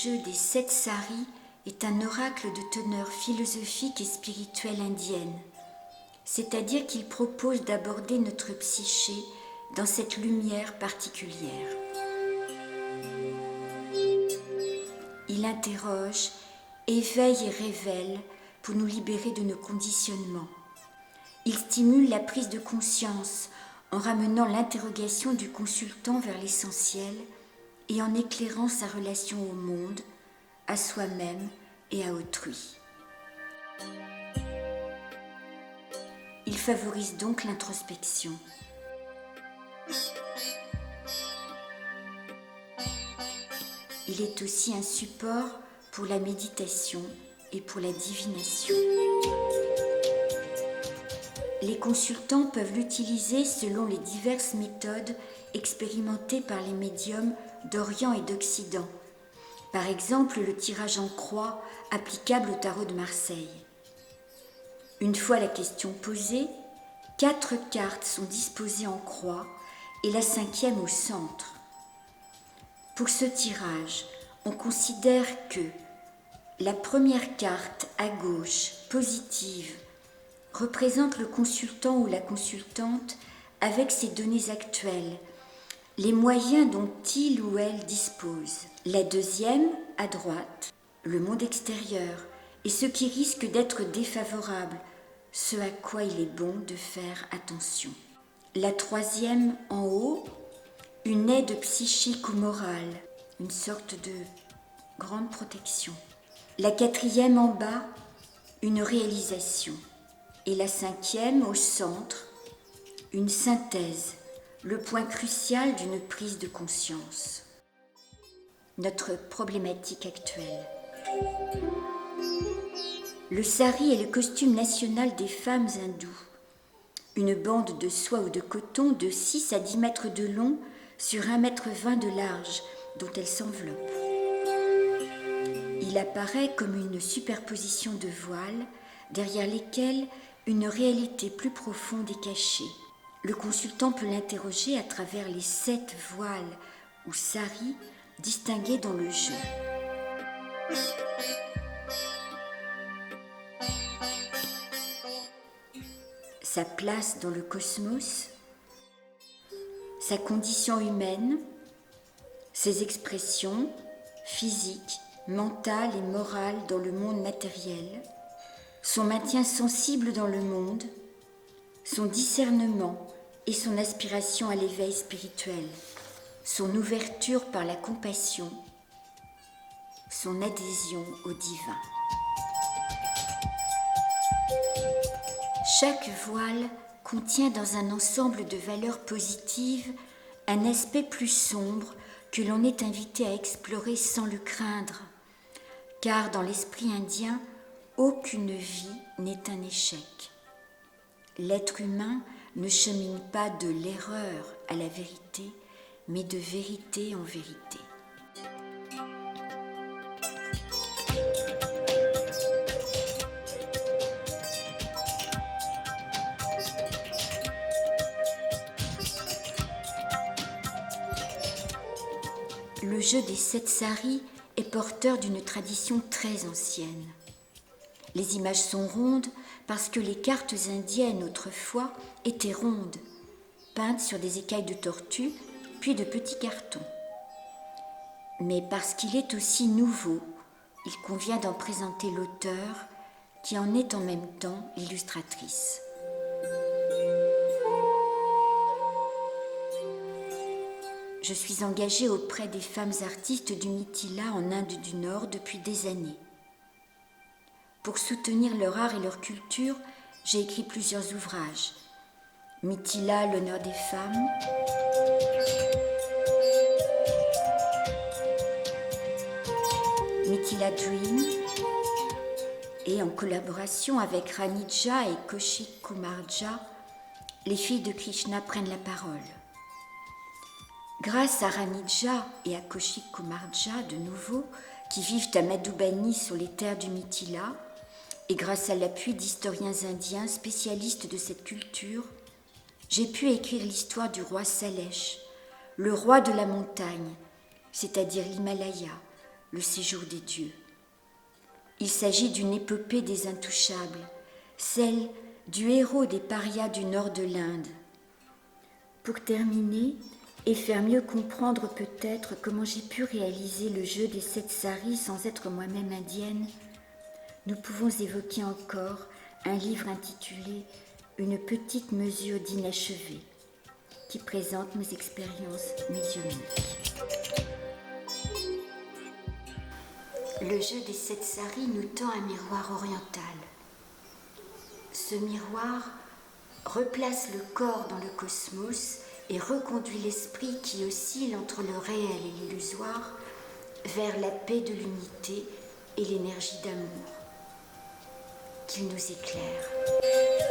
jeu des 7 saris est un oracle de teneur philosophique et spirituelle indienne, c'est-à-dire qu'il propose d'aborder notre psyché dans cette lumière particulière. Il interroge, éveille et révèle pour nous libérer de nos conditionnements. Il stimule la prise de conscience en ramenant l'interrogation du consultant vers l'essentiel et en éclairant sa relation au monde, à soi-même et à autrui. Il favorise donc l'introspection. Il est aussi un support pour la méditation et pour la divination. Les consultants peuvent l'utiliser selon les diverses méthodes expérimentées par les médiums d'Orient et d'Occident. Par exemple, le tirage en croix applicable au tarot de Marseille. Une fois la question posée, 4 cartes sont disposées en croix et la 5e au centre. Pour ce tirage, on considère que la première carte à gauche, positive, représente le consultant ou la consultante avec ses données actuelles, les moyens dont il ou elle dispose. La 2e, à droite, le monde extérieur et ce qui risque d'être défavorable, ce à quoi il est bon de faire attention. La 3e, en haut, une aide psychique ou morale, une sorte de grande protection. La 4e, en bas, une réalisation. Et la 5e, au centre, une synthèse, le point crucial d'une prise de conscience. Notre problématique actuelle. Le sari est le costume national des femmes hindoues. Une bande de soie ou de coton de 6 à 10 mètres de long sur 1,20 m de large, dont elle s'enveloppe. Il apparaît comme une superposition de voiles, derrière lesquels une réalité plus profonde est cachée. Le consultant peut l'interroger à travers les 7 voiles ou saris distingués dans le jeu. Sa place dans le cosmos, sa condition humaine, ses expressions physiques, mentales et morales dans le monde matériel, son maintien sensible dans le monde, son discernement et son aspiration à l'éveil spirituel, son ouverture par la compassion, son adhésion au divin. Chaque voile contient dans un ensemble de valeurs positives un aspect plus sombre que l'on est invité à explorer sans le craindre, car dans l'esprit indien, aucune vie n'est un échec. L'être humain ne chemine pas de l'erreur à la vérité, mais de vérité en vérité. Le jeu des 7 saris est porteur d'une tradition très ancienne. Les images sont rondes parce que les cartes indiennes autrefois étaient rondes, peintes sur des écailles de tortue puis de petits cartons. Mais parce qu'il est aussi nouveau, il convient d'en présenter l'auteur qui en est en même temps l'illustratrice. Je suis engagée auprès des femmes artistes du Mithila en Inde du Nord depuis des années. Pour soutenir leur art et leur culture, j'ai écrit plusieurs ouvrages. Mithila, l'honneur des femmes, Mithila Dream, et en collaboration avec Ranija et Kaushik Kumarja, les filles de Krishna prennent la parole. Grâce à Ranija et à Kaushik Kumarja, de nouveau, qui vivent à Madhubani sur les terres du Mithila, et grâce à l'appui d'historiens indiens spécialistes de cette culture, j'ai pu écrire l'histoire du roi Salesh, le roi de la montagne, c'est-à-dire l'Himalaya, le séjour des dieux. Il s'agit d'une épopée des intouchables, celle du héros des parias du nord de l'Inde. Pour terminer, et faire mieux comprendre peut-être comment j'ai pu réaliser le jeu des 7 saris sans être moi-même indienne, nous pouvons évoquer encore un livre intitulé « Une petite mesure d'inachevé » qui présente mes expériences médiumniques. Le jeu des 7 saris nous tend un miroir oriental. Ce miroir replace le corps dans le cosmos et reconduit l'esprit qui oscille entre le réel et l'illusoire vers la paix de l'unité et l'énergie d'amour. Qu'il nous éclaire.